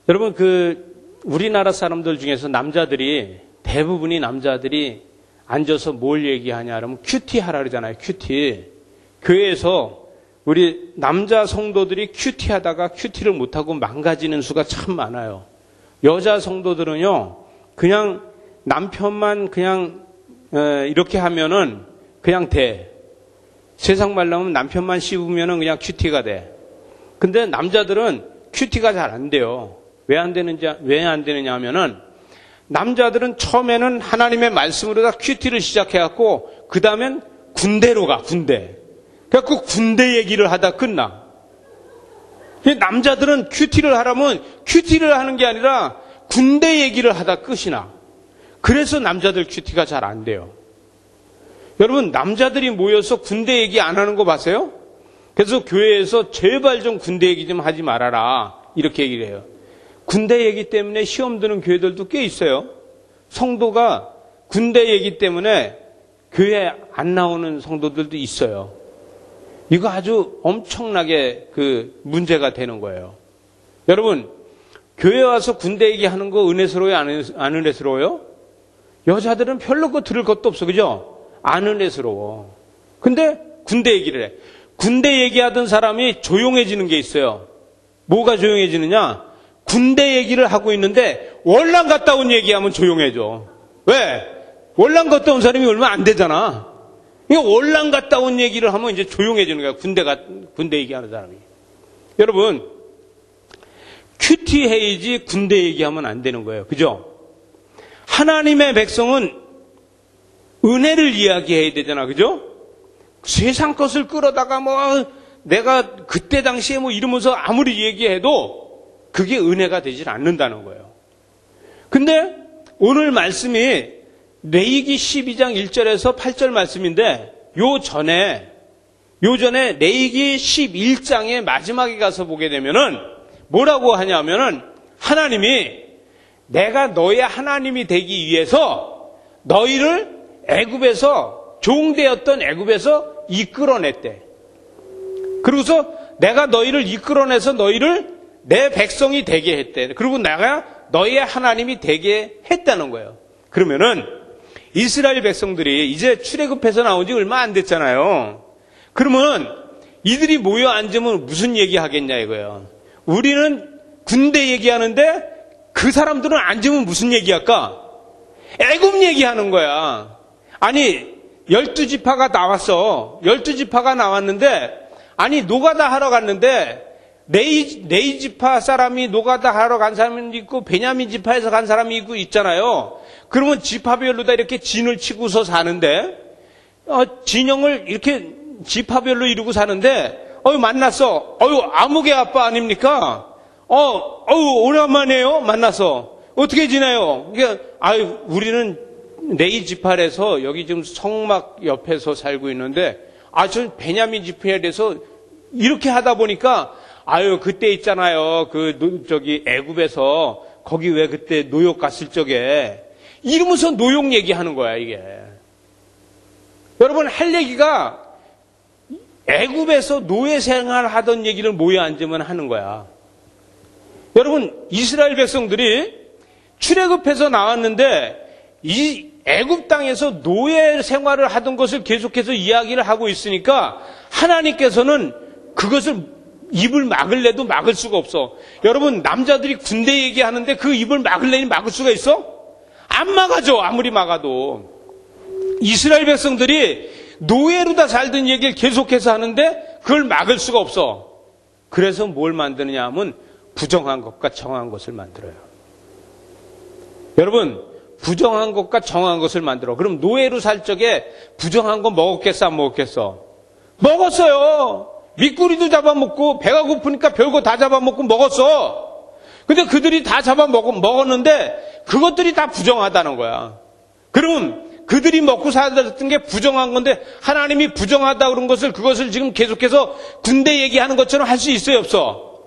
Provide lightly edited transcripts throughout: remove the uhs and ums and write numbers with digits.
여러분 우리나라 사람들 중에서 대부분이 남자들이 앉아서 뭘 얘기하냐 그러면 큐티 하라 그러잖아요. 큐티. 교회에서 우리 남자 성도들이 큐티 하다가 큐티를 못하고 망가지는 수가 참 많아요. 여자 성도들은요, 그냥 남편만 그냥 이렇게 하면은 그냥 돼. 세상 말로 하면 남편만 씹으면은 그냥 큐티가 돼. 근데 남자들은 큐티가 잘 안 돼요. 왜 안 되느냐 하면은 남자들은 처음에는 하나님의 말씀으로 다 큐티를 시작해갖고 그 다음엔 군대로 가, 군대. 그래갖고 군대 얘기를 하다 끝나. 남자들은 큐티를 하라면 큐티를 하는 게 아니라 군대 얘기를 하다 끝이 나. 그래서 남자들 큐티가 잘 안 돼요. 여러분, 남자들이 모여서 군대 얘기 안 하는 거 봤어요? 그래서 교회에서 제발 좀 군대 얘기 좀 하지 말아라. 이렇게 얘기를 해요. 군대 얘기 때문에 시험 드는 교회들도 꽤 있어요. 성도가 군대 얘기 때문에 교회에 안 나오는 성도들도 있어요. 이거 아주 엄청나게 문제가 되는 거예요. 여러분, 교회 와서 군대 얘기하는 거 은혜스러워요? 안 은혜스러워요? 여자들은 별로 들을 것도 없어. 그죠? 안 은혜스러워. 근데 군대 얘기를 해. 군대 얘기하던 사람이 조용해지는 게 있어요. 뭐가 조용해지느냐? 군대 얘기를 하고 있는데 월남 갔다 온 얘기하면 조용해져. 왜? 월남 갔다 온 사람이 얼마 안 되잖아. 이거 월남 갔다 온 얘기를 하면 이제 조용해지는 거야. 군대 얘기하는 사람이. 여러분, 큐티 해야지 군대 얘기하면 안 되는 거예요. 그죠? 하나님의 백성은 은혜를 이야기해야 되잖아. 그죠? 세상 것을 끌어다가 내가 그때 당시에 이러면서 아무리 얘기해도 그게 은혜가 되질 않는다는 거예요. 근데 오늘 말씀이 레위기 12장 1절에서 8절 말씀인데 요 전에 레위기 11장의 마지막에 가서 보게 되면은 뭐라고 하냐면은 하나님이 내가 너의 하나님이 되기 위해서 너희를 종되었던 애굽에서 이끌어냈대. 그러고서 내가 너희를 이끌어내서 너희를 내 백성이 되게 했대. 그리고 내가 너희의 하나님이 되게 했다는 거예요. 그러면은 이스라엘 백성들이 이제 출애굽해서 나온 지 얼마 안 됐잖아요. 그러면 이들이 모여 앉으면 무슨 얘기 하겠냐 이거예요. 우리는 군대 얘기하는데 그 사람들은 앉으면 무슨 얘기할까? 애굽 얘기하는 거야. 아니 12지파가 나왔어. 12지파가 나왔는데 아니 노가다 하러 갔는데 레위 지파 사람이 노가다 하러 간 사람이 있고 베냐민 지파에서 간 사람이 있잖아요. 그러면 지파별로 다 이렇게 진을 치고서 사는데 진영을 이렇게 지파별로 이루고 사는데 만났어. 아무개 아빠 아닙니까? 오랜만이에요. 만나서 어떻게 지내요? 우리는 레위 지파에서 여기 지금 성막 옆에서 살고 있는데 저 베냐민 지파에 대해서 이렇게 하다 보니까 그때 있잖아요. 애굽에서 거기 왜 그때 노역 갔을 적에 이러면서 노역 얘기하는 거야, 이게. 여러분, 할 얘기가 애굽에서 노예 생활 하던 얘기를 모여 앉으면 하는 거야. 여러분, 이스라엘 백성들이 출애굽해서 나왔는데 이 애굽 땅에서 노예 생활을 하던 것을 계속해서 이야기를 하고 있으니까 하나님께서는 그것을 입을 막을래도 막을 수가 없어. 여러분, 남자들이 군대 얘기하는데 그 입을 막을래니 막을 수가 있어? 안 막아줘. 아무리 막아도. 이스라엘 백성들이 노예로 다 살던 얘기를 계속해서 하는데 그걸 막을 수가 없어. 그래서 뭘 만드느냐 하면 부정한 것과 정한 것을 만들어요. 여러분, 부정한 것과 정한 것을 만들어. 그럼 노예로 살 적에 부정한 거 먹었겠어, 안 먹었겠어? 먹었어요. 미꾸리도 잡아먹고 배가 고프니까 별거 다 잡아먹고 먹었어. 근데 그들이 다 먹었는데 그것들이 다 부정하다는 거야. 그럼 그들이 먹고 살았던 게 부정한 건데 하나님이 부정하다 그런 그것을 지금 계속해서 군대 얘기하는 것처럼 할 수 있어요, 없어?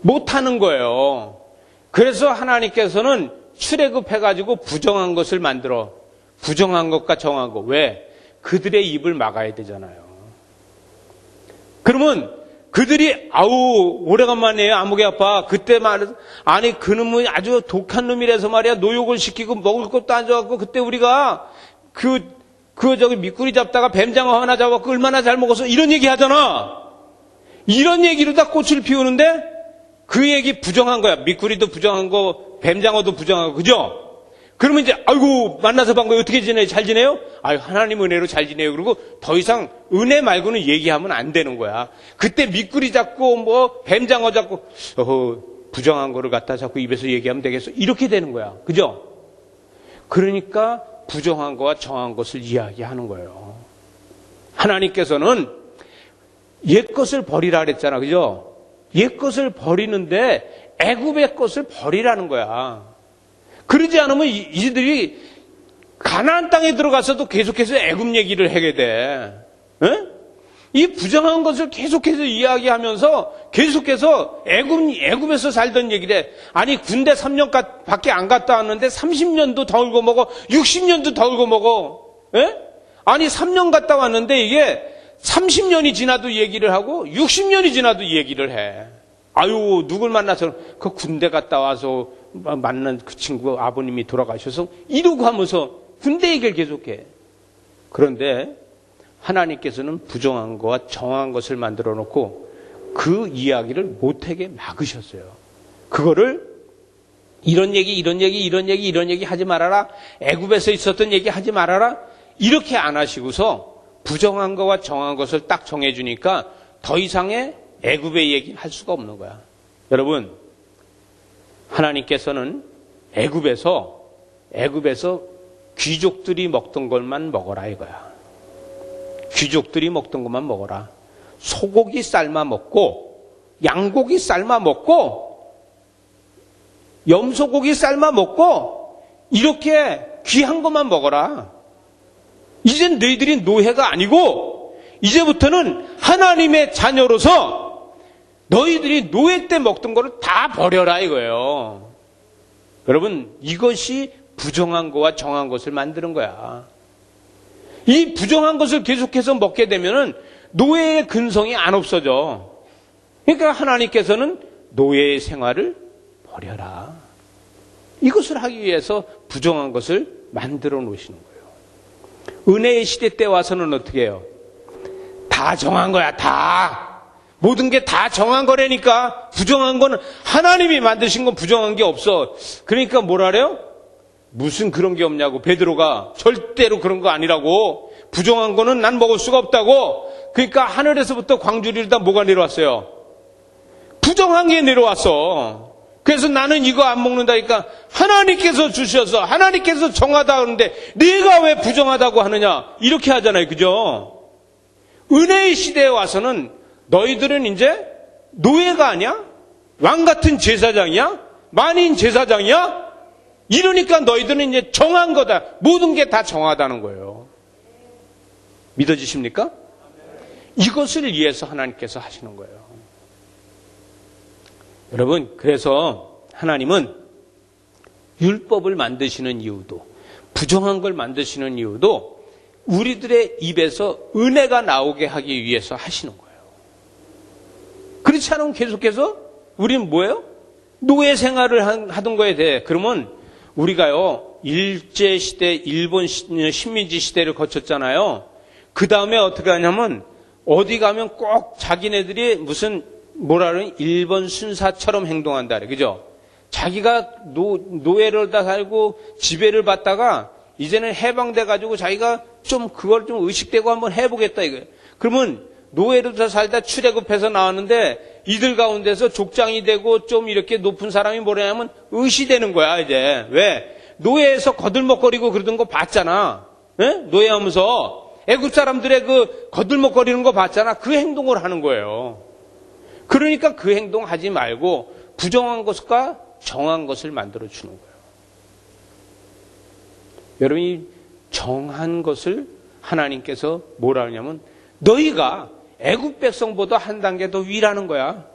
못하는 거예요. 그래서 하나님께서는 출애굽해가지고 부정한 것을 만들어. 부정한 것과 정한 것. 왜? 그들의 입을 막아야 되잖아요. 그러면 그들이 아우 오래간만이에요. 아무개 아파. 그때 말해서 아니 그놈은 아주 독한 놈이라서 말이야. 노욕을 시키고 먹을 것도 안 줘갖고 그때 우리가 저기 미꾸리 잡다가 뱀장어 하나 잡았고 얼마나 잘 먹었어. 이런 얘기 하잖아. 이런 얘기로 다 꽃을 피우는데 그 얘기 부정한 거야. 미꾸리도 부정한 거, 뱀장어도 부정한 거, 그죠? 그러면 이제 아이고 만나서 본 거예요. 어떻게 지내요? 잘 지내요? 아유 하나님 은혜로 잘 지내요. 그리고 더 이상 은혜 말고는 얘기하면 안 되는 거야. 그때 미꾸리 잡고 뭐 뱀장어 잡고 부정한 거를 갖다 자꾸 입에서 얘기하면 되겠어? 이렇게 되는 거야. 그죠? 그러니까 부정한 거와 정한 것을 이야기하는 거예요. 하나님께서는 옛 것을 버리라 그랬잖아. 그죠? 옛 것을 버리는데 애굽의 것을 버리라는 거야. 그러지 않으면 이들이 가나안 땅에 들어가서도 계속해서 애굽 얘기를 하게 돼. 에? 이 부정한 것을 계속해서 이야기하면서 계속해서 애굽에서 살던 얘기를 해. 아니 군대 3년 밖에 안 갔다 왔는데 30년도 더 울고 먹어. 60년도 더 울고 먹어. 에? 아니 3년 갔다 왔는데 이게 30년이 지나도 얘기를 하고 60년이 지나도 얘기를 해. 아유 누굴 만나서 그 군대 갔다 와서 만난 그 친구 아버님이 돌아가셔서 이러고 하면서 군대 얘기를 계속해. 그런데 하나님께서는 부정한 것과 정한 것을 만들어 놓고 그 이야기를 못하게 막으셨어요. 그거를 이런 얘기 하지 말아라. 애굽에서 있었던 얘기 하지 말아라. 이렇게 안 하시고서 부정한 것과 정한 것을 딱 정해주니까 더 이상의 애굽의 얘기는 할 수가 없는 거야. 여러분, 하나님께서는 애굽에서 귀족들이 먹던 것만 먹어라 이거야. 귀족들이 먹던 것만 먹어라. 소고기 삶아 먹고 양고기 삶아 먹고 염소고기 삶아 먹고 이렇게 귀한 것만 먹어라. 이젠 너희들이 노예가 아니고 이제부터는 하나님의 자녀로서 너희들이 노예 때 먹던 거를 다 버려라 이거예요. 여러분 이것이 부정한 거와 정한 것을 만드는 거야. 이 부정한 것을 계속해서 먹게 되면은 노예의 근성이 안 없어져. 그러니까 하나님께서는 노예의 생활을 버려라. 이것을 하기 위해서 부정한 것을 만들어 놓으시는 거예요. 은혜의 시대 때 와서는 어떻게 해요? 다 정한 거야, 다. 모든 게 다 정한 거라니까. 부정한 거는 하나님이 만드신 건 부정한 게 없어. 그러니까 뭐라래요? 무슨 그런 게 없냐고. 베드로가 절대로 그런 거 아니라고. 부정한 거는 난 먹을 수가 없다고. 그러니까 하늘에서부터 광주리다 뭐가 내려왔어요? 부정한 게 내려왔어. 그래서 나는 이거 안 먹는다니까 하나님께서 주셔서 하나님께서 정하다 하는데 네가 왜 부정하다고 하느냐. 이렇게 하잖아요. 그죠? 은혜의 시대에 와서는 너희들은 이제 노예가 아니야? 왕 같은 제사장이야? 만인 제사장이야? 이러니까 너희들은 이제 정한 거다. 모든 게 다 정하다는 거예요. 믿어지십니까? 이것을 위해서 하나님께서 하시는 거예요. 여러분, 그래서 하나님은 율법을 만드시는 이유도, 부정한 걸 만드시는 이유도 우리들의 입에서 은혜가 나오게 하기 위해서 하시는 거예요. 그렇지 않으면 계속해서 우리는 뭐예요? 노예 생활을 하던 거에 대해. 그러면 우리가요, 일제시대, 일본 식민지 시대를 거쳤잖아요. 그 다음에 어떻게 하냐면 어디 가면 꼭 자기네들이 무슨 뭐라 그러니 일본 순사처럼 행동한다 그래. 그죠? 자기가 노예를 다 살고 지배를 받다가 이제는 해방돼 가지고 자기가 좀 그걸 좀 의식되고 한번 해보겠다 이거예요. 그러면 노예로 살다 출애굽해서 나왔는데 이들 가운데서 족장이 되고 좀 이렇게 높은 사람이 뭐냐면 의시되는 거야 이제. 왜? 노예에서 거들먹거리고 그러던 거 봤잖아. 에? 노예하면서 애굽 사람들의 그 거들먹거리는 거 봤잖아. 그 행동을 하는 거예요. 그러니까 그 행동 하지 말고 부정한 것과 정한 것을 만들어 주는 거예요. 여러분이 정한 것을 하나님께서 뭐라 하냐면 너희가 애굽 백성보다 한 단계 더 위라는 거야.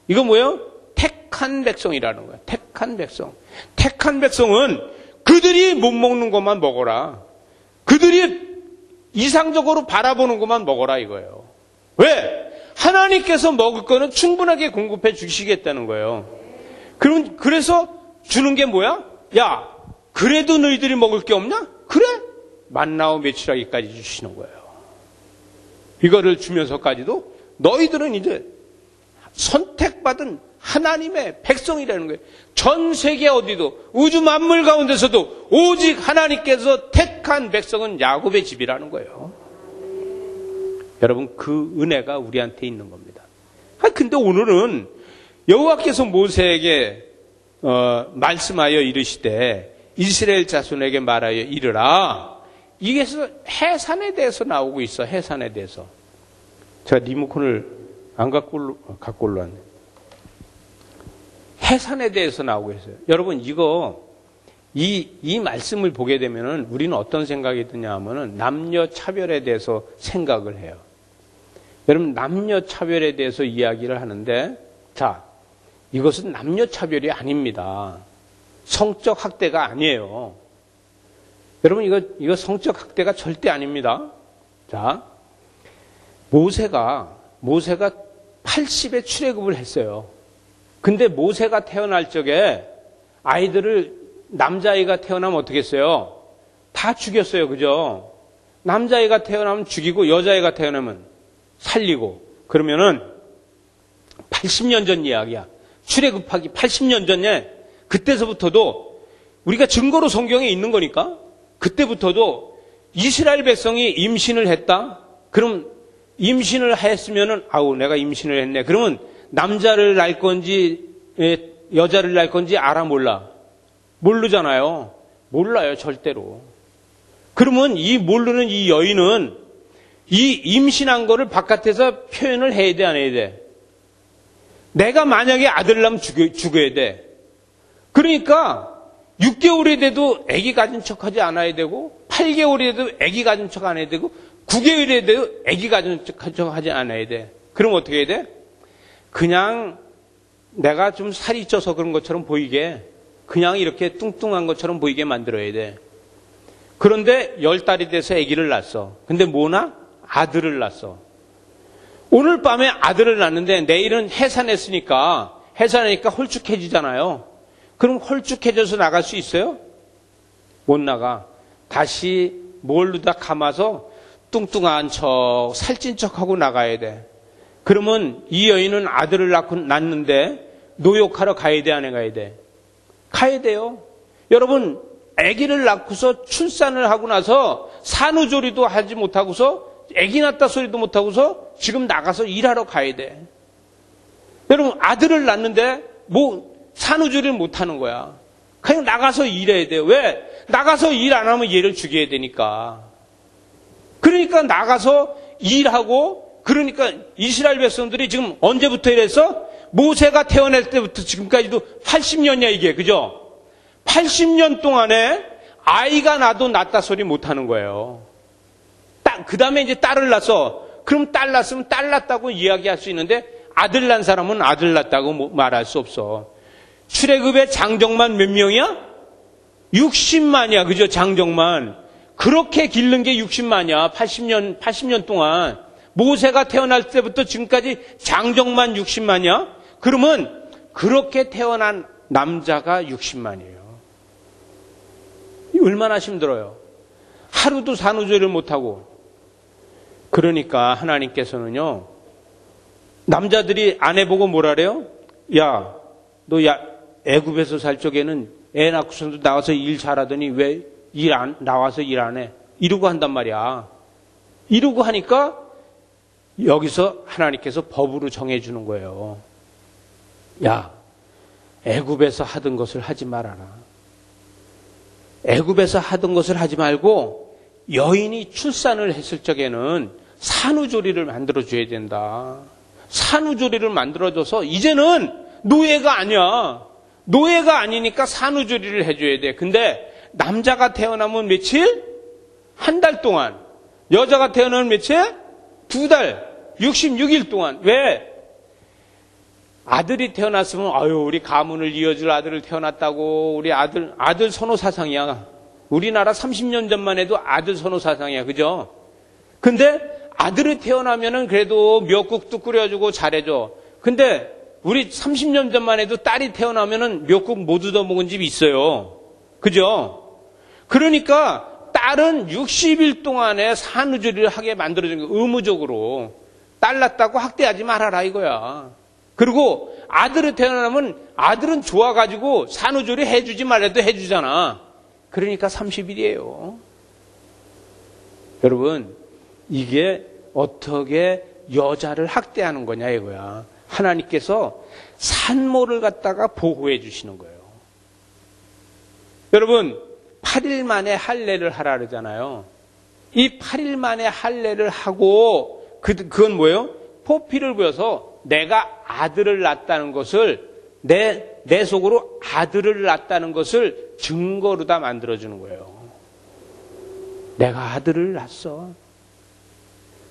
이거 뭐예요? 택한 백성이라는 거야. 택한 백성. 택한 백성은 그들이 못 먹는 것만 먹어라. 그들이 이상적으로 바라보는 것만 먹어라 이거예요. 왜? 하나님께서 먹을 거는 충분하게 공급해 주시겠다는 거예요. 그래서 주는 게 뭐야? 야, 그래도 너희들이 먹을 게 없냐? 그래? 만나와 메추라기까지 주시는 거예요. 이거를 주면서까지도 너희들은 이제 선택받은 하나님의 백성이라는 거예요. 전 세계 어디도 우주 만물 가운데서도 오직 하나님께서 택한 백성은 야곱의 집이라는 거예요. 여러분, 그 은혜가 우리한테 있는 겁니다. 근데 오늘은 여호와께서 모세에게 말씀하여 이르시되 이스라엘 자손에게 말하여 이르라. 이게 해산에 대해서 나오고 있어. 해산에 대해서. 제가 리모컨을 안 갖고 올라왔네. 해산에 대해서 나오고 있어요. 여러분, 이 말씀을 보게 되면은 우리는 어떤 생각이 드냐 하면은 남녀 차별에 대해서 생각을 해요. 여러분, 남녀 차별에 대해서 이야기를 하는데, 자, 이것은 남녀 차별이 아닙니다. 성적 학대가 아니에요. 여러분, 이거 성적 학대가 절대 아닙니다. 자, 모세가 80에 출애굽을 했어요. 근데 모세가 태어날 적에 아이들을, 남자아이가 태어나면 어떻게 했어요? 다 죽였어요. 그죠? 남자아이가 태어나면 죽이고 여자아이가 태어나면 살리고. 그러면은 80년 전 이야기야. 출애굽하기 80년 전에 그때서부터도 우리가 증거로 성경에 있는 거니까 그때부터도 이스라엘 백성이 임신을 했다? 그럼 임신을 했으면은 내가 임신을 했네. 그러면 남자를 낳을 건지 여자를 낳을 건지 알아 몰라? 모르잖아요. 몰라요, 절대로. 그러면 이 모르는 이 여인은 이 임신한 거를 바깥에서 표현을 해야 돼, 안 해야 돼? 내가 만약에 아들 낳으면 죽어야 돼. 그러니까 6개월이 돼도 아기 가진 척하지 않아야 되고 8개월이 돼도 아기 가진 척 안 해야 되고 9개월이 돼도 아기 가진 척하지 않아야 돼. 그럼 어떻게 해야 돼? 그냥 내가 좀 살이 쪄서 그런 것처럼 보이게, 그냥 이렇게 뚱뚱한 것처럼 보이게 만들어야 돼. 그런데 10달이 돼서 아기를 낳았어. 근데 뭐나? 아들을 낳았어. 오늘 밤에 아들을 낳는데 내일은 해산했으니까 홀쭉해지잖아요. 그럼 홀쭉해져서 나갈 수 있어요? 못 나가. 다시 뭘로다 감아서 뚱뚱한 척, 살찐 척하고 나가야 돼. 그러면 이 여인은 아들을 낳는데 노역하러 가야 돼, 안 가야 돼? 가야 돼요. 여러분, 아기를 낳고서 출산을 하고 나서 산후조리도 하지 못하고서 아기 낳았다 소리도 못하고서 지금 나가서 일하러 가야 돼. 여러분, 아들을 낳는데 산후조리를 못하는 거야. 그냥 나가서 일해야 돼요. 왜? 나가서 일 안 하면 얘를 죽여야 되니까. 그러니까 나가서 일하고, 그러니까 이스라엘 백성들이 지금 언제부터 이랬어? 모세가 태어날 때부터 지금까지도 80년이야, 이게. 그죠? 80년 동안에 아이가 나도 낳다 소리 못하는 거예요. 그 다음에 이제 딸을 낳았어. 그럼 딸 낳았으면 딸 낳았다고 이야기할 수 있는데 아들 낳은 사람은 아들 낳았다고 말할 수 없어. 출애굽의 장정만 몇 명이야? 60만이야. 그죠? 장정만. 그렇게 기른 게 60만이야. 80년 동안. 모세가 태어날 때부터 지금까지 장정만 60만이야? 그러면 그렇게 태어난 남자가 60만이에요. 얼마나 힘들어요. 하루도 산후조리를 못하고. 그러니까 하나님께서는요, 남자들이 아내 보고 뭐라래요? 야, 너 애굽에서 살 적에는 애 낳고서도 나와서 일 잘하더니 왜 나와서 일 안 해? 이러고 한단 말이야. 이러고 하니까 여기서 하나님께서 법으로 정해주는 거예요. 야, 애굽에서 하던 것을 하지 말아라. 애굽에서 하던 것을 하지 말고 여인이 출산을 했을 적에는 산후조리를 만들어줘야 된다. 산후조리를 만들어줘서 이제는 노예가 아니야. 노예가 아니니까 산후조리를 해줘야 돼. 근데 남자가 태어나면 며칠? 한 달 동안. 여자가 태어나면 며칠? 2달. 66일 동안. 왜? 아들이 태어났으면 우리 가문을 이어줄 아들을 태어났다고. 우리 아들 선호 사상이야. 우리나라 30년 전만 해도 아들 선호 사상이야. 그죠? 근데 아들이 태어나면은 그래도 미역국도 끓여주고 잘해줘. 근데 우리 30년 전만 해도 딸이 태어나면은 미역국 못 얻어먹은 집이 있어요. 그죠? 그러니까 딸은 60일 동안에 산후조리를 하게 만들어준 거, 의무적으로. 딸 낳았다고 학대하지 말아라 이거야. 그리고 아들이 태어나면 아들은 좋아가지고 산후조리 해주지 말래도 해주잖아. 그러니까 30일이에요. 여러분, 이게 어떻게 여자를 학대하는 거냐 이거야. 하나님께서 산모를 갖다가 보호해 주시는 거예요. 여러분, 8일 만에 할례를 하라 그러잖아요. 이 8일 만에 할례를 하고 그건 뭐예요? 포피를 보여서 내가 아들을 낳았다는 것을 내 속으로 아들을 낳았다는 것을 증거로 다 만들어주는 거예요. 내가 아들을 낳았어.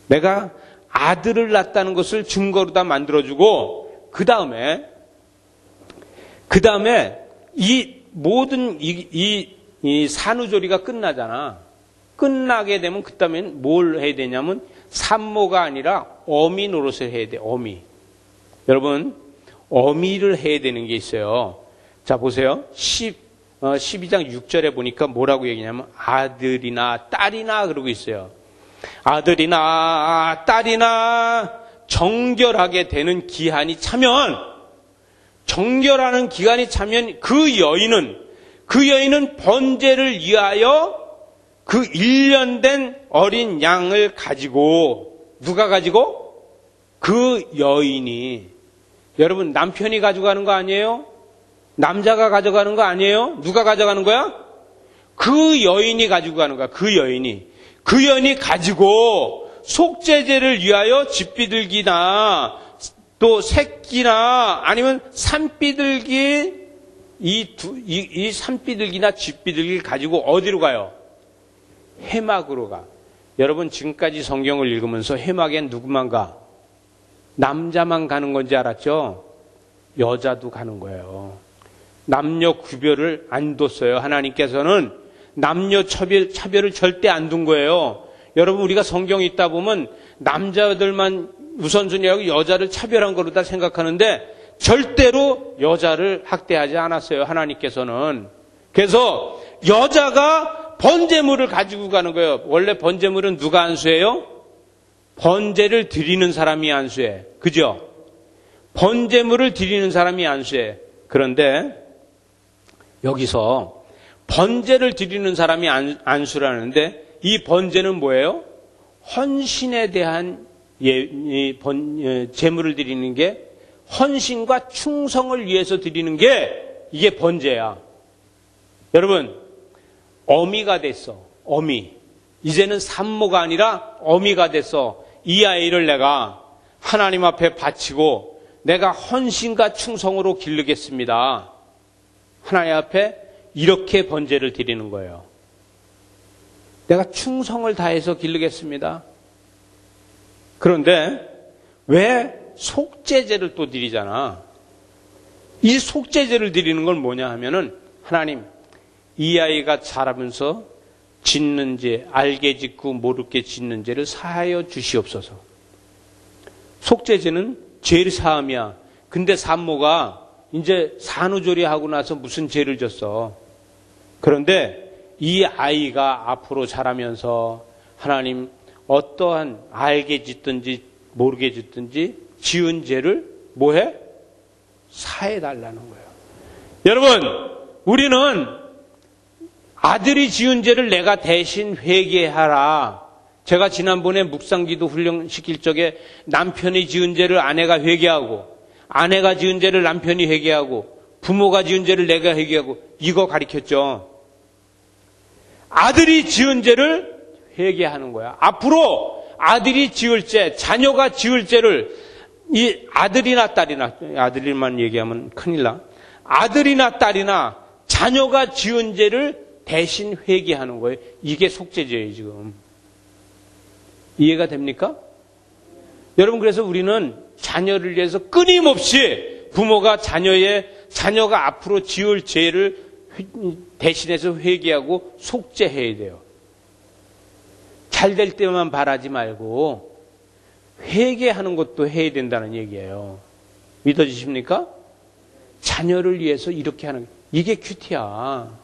내가 아들을 낳았다는 것을 증거로 다 만들어주고 그 다음에 이 모든 이 산후조리가 끝나잖아. 끝나게 되면 그다음엔 뭘 해야 되냐면 산모가 아니라 어미 노릇을 해야 돼. 어미. 여러분, 어미를 해야 되는 게 있어요. 자, 보세요. 12장 6절에 보니까 뭐라고 얘기냐면 아들이나 딸이나 그러고 있어요. 아들이나 딸이나 정결하게 되는 기한이 차면, 정결하는 기간이 차면 그 여인은 번제를 위하여 그 1년 된 어린 양을 가지고, 누가 가지고? 그 여인이. 여러분, 남편이 가져가는 거 아니에요? 남자가 가져가는 거 아니에요? 누가 가져가는 거야? 그 여인이 가지고 가는 거야. 그 여인이 가지고 속죄제를 위하여 집비둘기나 또 새끼나 아니면 산비둘기, 이 산비둘기나 집비둘기를 가지고 어디로 가요? 회막으로 가. 여러분, 지금까지 성경을 읽으면서 회막엔 누구만 가? 남자만 가는 건지 알았죠? 여자도 가는 거예요. 남녀 구별을 안 뒀어요. 하나님께서는 남녀 차별을 절대 안 둔 거예요. 여러분, 우리가 성경 읽다 보면 남자들만 우선순위하고 여자를 차별한 거로 다 생각하는데 절대로 여자를 학대하지 않았어요. 하나님께서는. 그래서 여자가 번제물을 가지고 가는 거예요. 원래 번제물은 누가 안수해요? 번제를 드리는 사람이 안수해. 그죠? 번제물을 드리는 사람이 안수해. 그런데 여기서 번제를 드리는 사람이 안수라는데 이 번제는 뭐예요? 헌신에 대한 제물을 드리는 게, 헌신과 충성을 위해서 드리는 게 이게 번제야. 여러분, 어미가 됐어. 어미. 이제는 산모가 아니라 어미가 됐어. 이 아이를 내가 하나님 앞에 바치고 내가 헌신과 충성으로 기르겠습니다. 하나님 앞에 이렇게 번제를 드리는 거예요. 내가 충성을 다해서 기르겠습니다. 그런데 왜 속죄제를 또 드리잖아. 이 속죄제를 드리는 건 뭐냐 하면은, 하나님, 이 아이가 자라면서 짓는 죄, 알게 짓고 모르게 짓는 죄를 사하여 주시옵소서. 속죄제는 죄 사함이야. 근데 산모가 이제 산후조리하고 나서 무슨 죄를 졌어. 그런데 이 아이가 앞으로 자라면서 하나님 어떠한 알게 짓든지 모르게 짓든지 지은 죄를 뭐해? 사해달라는 거예요. 여러분, 우리는 아들이 지은 죄를 내가 대신 회개하라. 제가 지난번에 묵상기도 훈련시킬 적에 남편이 지은 죄를 아내가 회개하고, 아내가 지은 죄를 남편이 회개하고, 부모가 지은 죄를 내가 회개하고, 이거 가르쳤죠. 아들이 지은 죄를 회개하는 거야. 앞으로 아들이 지을 죄, 자녀가 지을 죄를, 이 아들이나 딸이나, 아들만 얘기하면 큰일 나. 아들이나 딸이나 자녀가 지은 죄를 대신 회개하는 거예요. 이게 속죄죄예요, 지금. 이해가 됩니까? 여러분, 그래서 우리는 자녀를 위해서 끊임없이 부모가 자녀가 앞으로 지을 죄를 대신해서 회개하고 속죄해야 돼요. 잘 될 때만 바라지 말고 회개하는 것도 해야 된다는 얘기예요. 믿어지십니까? 자녀를 위해서 이렇게 하는, 이게 큐티야.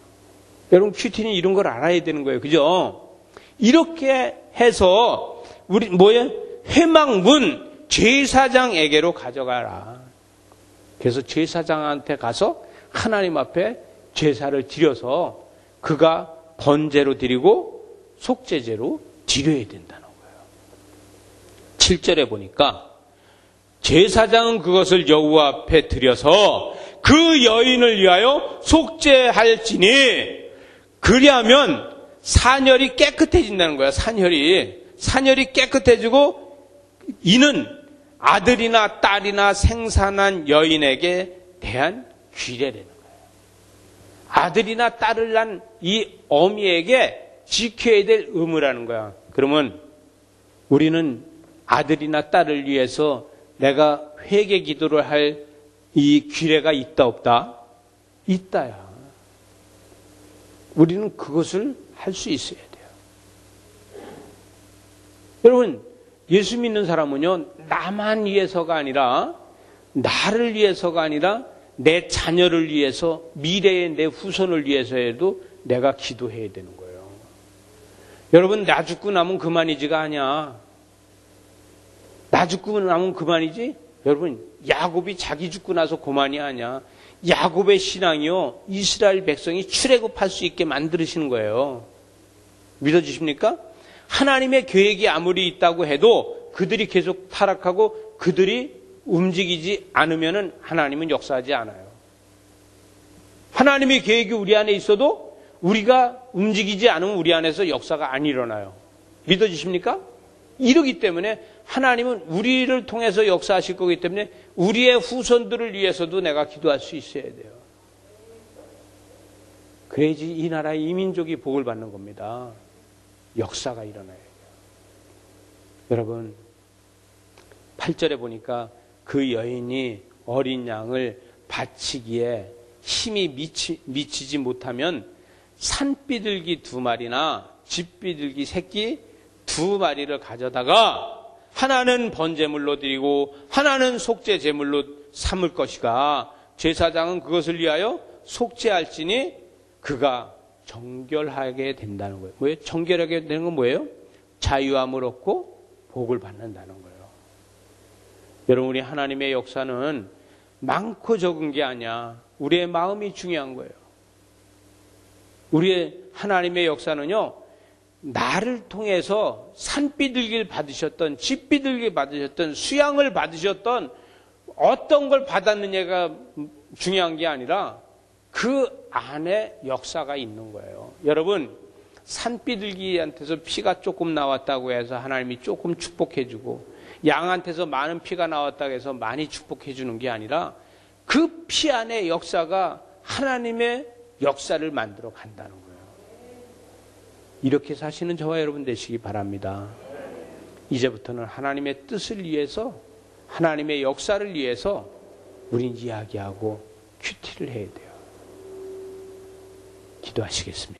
여러분, 큐티는 이런 걸 알아야 되는 거예요. 그죠? 이렇게 해서, 우리, 회막문 제사장에게로 가져가라. 그래서 제사장한테 가서 하나님 앞에 제사를 드려서 그가 번제로 드리고 속죄제로 드려야 된다는 거예요. 7절에 보니까 제사장은 그것을 여호와 앞에 드려서 그 여인을 위하여 속죄할지니 그리하면 산혈이 깨끗해진다는 거야. 산혈이 깨끗해지고 이는 아들이나 딸이나 생산한 여인에게 대한 규례라는 거예요. 아들이나 딸을 낳은 이 어미에게 지켜야 될 의무라는 거야. 그러면 우리는 아들이나 딸을 위해서 내가 회개 기도를 할 이 규례가 있다 없다? 있다야. 우리는 그것을 할 수 있어야 돼요. 여러분, 예수 믿는 사람은요, 나만 위해서가 아니라, 나를 위해서가 아니라, 내 자녀를 위해서, 미래의 내 후손을 위해서에도 내가 기도해야 되는 거예요. 여러분, 나 죽고 나면 그만이지가 아니야. 나 죽고 나면 그만이지? 여러분, 야곱이 자기 죽고 나서 그만이 아니야. 야곱의 신앙이요, 이스라엘 백성이 출애굽할 수 있게 만드시는 거예요. 믿어주십니까? 하나님의 계획이 아무리 있다고 해도 그들이 계속 타락하고 그들이 움직이지 않으면 하나님은 역사하지 않아요. 하나님의 계획이 우리 안에 있어도 우리가 움직이지 않으면 우리 안에서 역사가 안 일어나요. 믿어지십니까? 이러기 때문에 하나님은 우리를 통해서 역사하실 거기 때문에 우리의 후손들을 위해서도 내가 기도할 수 있어야 돼요. 그래야지 이 나라의 이민족이 복을 받는 겁니다. 역사가 일어나야 돼요. 여러분, 8절에 보니까 그 여인이 어린 양을 바치기에 힘이 미치지 못하면 산비둘기 2마리나 집비둘기 새끼 2마리를 가져다가 하나는 번제물로 드리고 하나는 속죄 제물로 삼을 것이가 제사장은 그것을 위하여 속죄할지니 그가 정결하게 된다는 거예요. 뭐예요? 정결하게 되는 건 뭐예요? 자유함을 얻고 복을 받는다는 거예요. 여러분, 우리 하나님의 역사는 많고 적은 게 아니야. 우리의 마음이 중요한 거예요. 우리의 하나님의 역사는요, 나를 통해서 산비둘기를 받으셨던, 집비둘기 받으셨던, 수양을 받으셨던 어떤 걸 받았느냐가 중요한 게 아니라 그 안에 역사가 있는 거예요. 여러분, 산비둘기한테서 피가 조금 나왔다고 해서 하나님이 조금 축복해주고, 양한테서 많은 피가 나왔다고 해서 많이 축복해주는 게 아니라 그 피 안에 역사가 하나님의 역사를 만들어 간다는 거예요. 이렇게 사시는 저와 여러분 되시기 바랍니다. 이제부터는 하나님의 뜻을 위해서, 하나님의 역사를 위해서 우린 이야기하고 큐티를 해야 돼요. 기도하시겠습니다.